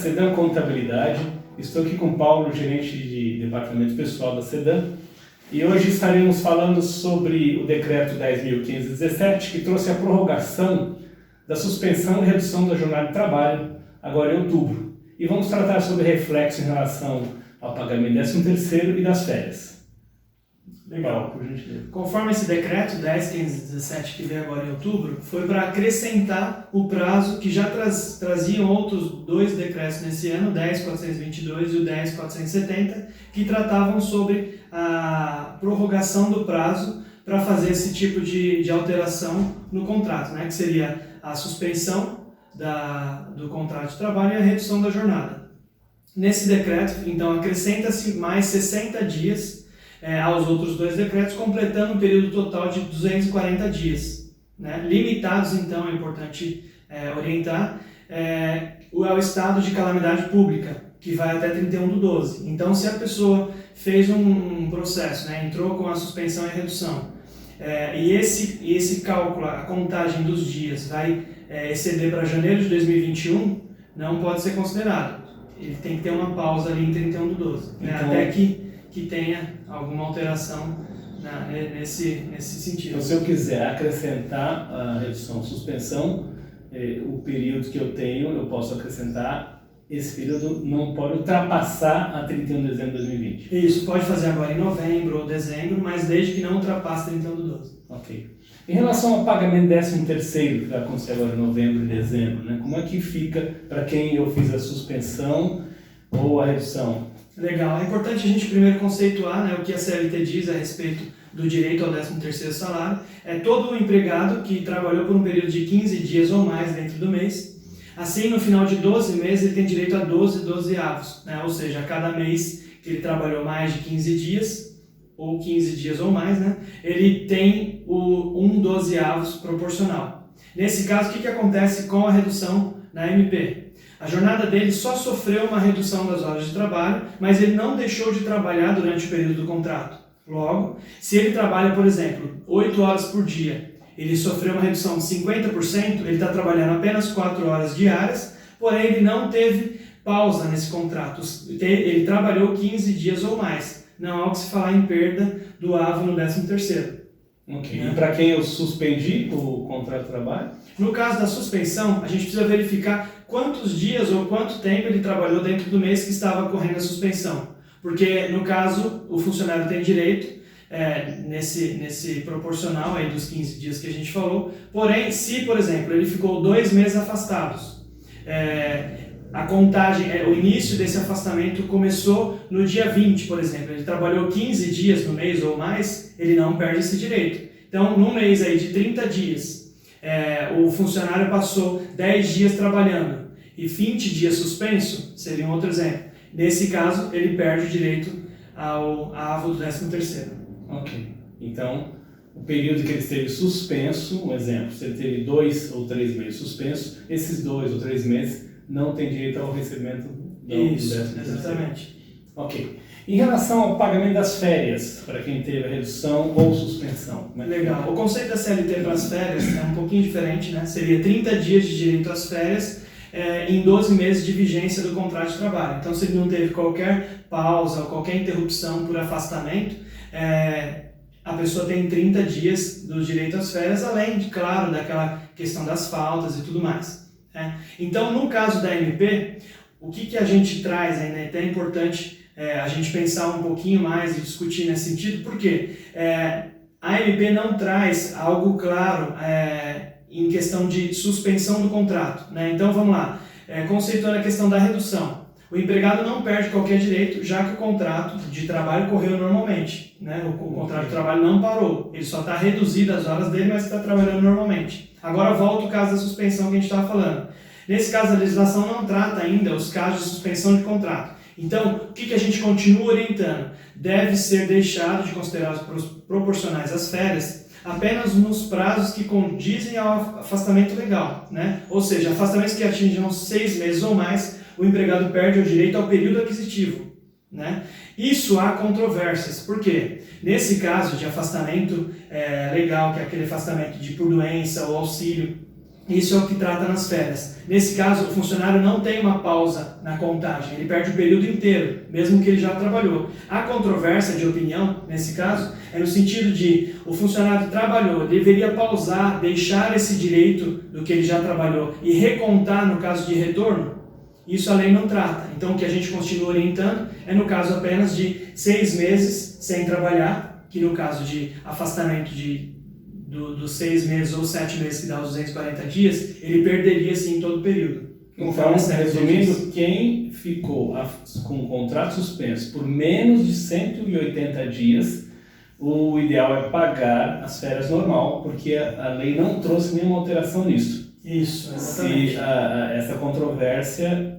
Sedan Contabilidade. Estou aqui com o Paulo, gerente de departamento pessoal da Sedan, e hoje estaremos falando sobre o decreto 10.517, que trouxe a prorrogação da suspensão e redução da jornada de trabalho, agora em outubro. E vamos tratar sobre reflexo em relação ao pagamento do 13º e das férias. Legal. Por gentileza. Conforme esse decreto 10.517 que veio agora em outubro, foi para acrescentar o prazo que já traziam outros dois decretos nesse ano, o 10.422 e o 10.470, que tratavam sobre a prorrogação do prazo para fazer esse tipo de alteração no contrato, né? Que seria a suspensão do contrato de trabalho e a redução da jornada. Nesse decreto, então, acrescenta-se mais 60 dias aos outros dois decretos, completando um período total de 240 dias. Né? Limitados, então, é importante orientar, ao estado de calamidade pública, que vai até 31/12. Então, se a pessoa fez um processo, né, entrou com a suspensão e a redução, e esse cálculo, a contagem dos dias, vai exceder para janeiro de 2021, não pode ser considerado. Ele tem que ter uma pausa ali em 31/12, né, então, até que tenha alguma alteração nesse sentido. Então, se eu quiser acrescentar a redução, suspensão, o período que eu tenho, eu posso acrescentar. Esse período não pode ultrapassar a 31 de dezembro de 2020. Isso, pode fazer agora em novembro ou dezembro, mas desde que não ultrapasse 31/12. Ok. Em relação ao pagamento 13º, que vai acontecer agora em novembro e dezembro, né? Como é que fica para quem eu fiz a suspensão ou a redução? Legal. É importante a gente primeiro conceituar, né, o que a CLT diz a respeito do direito ao 13º salário. É todo empregado que trabalhou por um período de 15 dias ou mais dentro do mês. Assim, no final de 12 meses, ele tem direito a 12 dozeavos, né? Ou seja, a cada mês que ele trabalhou mais de 15 dias, ou 15 dias ou mais, né, ele tem o 1/12 proporcional. Nesse caso, o que acontece com a redução na MP? A jornada dele só sofreu uma redução das horas de trabalho, mas ele não deixou de trabalhar durante o período do contrato. Logo, se ele trabalha, por exemplo, 8 horas por dia, ele sofreu uma redução de 50%, ele está trabalhando apenas 4 horas diárias, porém ele não teve pausa nesse contrato. Ele trabalhou 15 dias ou mais. Não há o que se falar em perda do AVO no 13º. Ok. Né? E para quem eu suspendi o contrato de trabalho? No caso da suspensão, a gente precisa verificar quantos dias ou quanto tempo ele trabalhou dentro do mês que estava ocorrendo a suspensão. Porque, no caso, o funcionário tem direito, nesse proporcional aí dos 15 dias que a gente falou. Porém, se, por exemplo, ele ficou 2 meses afastados, a contagem, o início desse afastamento começou no dia 20, por exemplo. Ele trabalhou 15 dias no mês ou mais, ele não perde esse direito. Então, num mês aí de 30 dias, o funcionário passou 10 dias trabalhando e 20 dias suspenso, seria um outro exemplo. Nesse caso, ele perde o direito ao AVO do 13º. Ok. Então, o período que ele esteve suspenso, um exemplo, se ele teve 2 ou 3 meses suspenso, esses 2 ou 3 meses não tem direito ao recebimento do 13º. Exatamente. Ok. Em relação ao pagamento das férias, para quem teve a redução ou suspensão. Legal. O conceito da CLT para as férias é um pouquinho diferente, né? Seria 30 dias de direito às férias em 12 meses de vigência do contrato de trabalho. Então, se ele não teve qualquer pausa ou qualquer interrupção por afastamento, a pessoa tem 30 dias do direito às férias, além, de, claro, daquela questão das faltas e tudo mais. Então, no caso da MP, o que a gente traz ainda, é até importante a gente pensar um pouquinho mais e discutir nesse sentido, porque a MP não traz algo claro em questão de suspensão do contrato. Né? Então, vamos lá, conceituando a questão da redução. O empregado não perde qualquer direito, já que o contrato de trabalho correu normalmente. Né? O contrato de trabalho não parou, ele só está reduzido as horas dele, mas está trabalhando normalmente. Agora volta o caso da suspensão que a gente estava falando. Nesse caso, a legislação não trata ainda os casos de suspensão de contrato. Então, o que a gente continua orientando? Deve ser deixado de considerar os proporcionais às férias apenas nos prazos que condizem ao afastamento legal. Né? Ou seja, afastamentos que atingam 6 meses ou mais, o empregado perde o direito ao período aquisitivo. Né? Isso há controvérsias. Por quê? Nesse caso de afastamento legal, que é aquele afastamento por doença ou auxílio, Isso é o que trata nas férias. Nesse caso, o funcionário não tem uma pausa na contagem, ele perde o período inteiro, mesmo que ele já trabalhou. A controvérsia de opinião, nesse caso, é no sentido de o funcionário trabalhou, deveria pausar, deixar esse direito do que ele já trabalhou e recontar no caso de retorno. Isso a lei não trata. Então, o que a gente continua orientando é no caso apenas de 6 meses sem trabalhar, que no caso de afastamento dos 6 meses ou 7 meses, que dá os 240 dias, ele perderia sim todo o período. Então, resumindo, quem ficou com o contrato suspenso por menos de 180 dias, o ideal é pagar as férias normal, porque a lei não trouxe nenhuma alteração nisso. Isso, exatamente. Se essa controvérsia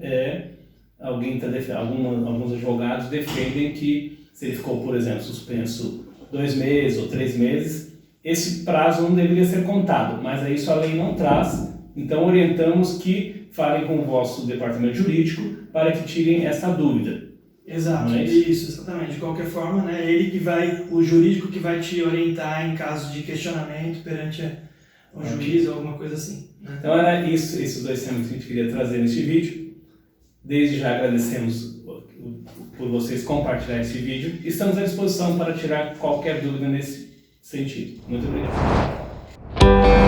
alguns advogados defendem que se ele ficou, por exemplo, suspenso 2 meses ou 3 meses, esse prazo não deveria ser contado, mas isso a lei não traz. Então orientamos que falem com o vosso departamento jurídico para que tirem essa dúvida. Exato, isso, exatamente. De qualquer forma, né, o jurídico que vai te orientar em caso de questionamento perante o juiz ou alguma coisa assim. Né? Então era isso, esses 2 temas que a gente queria trazer neste vídeo. Desde já agradecemos por vocês compartilharem esse vídeo. Estamos à disposição para tirar qualquer dúvida nesse sentido. Muito obrigado.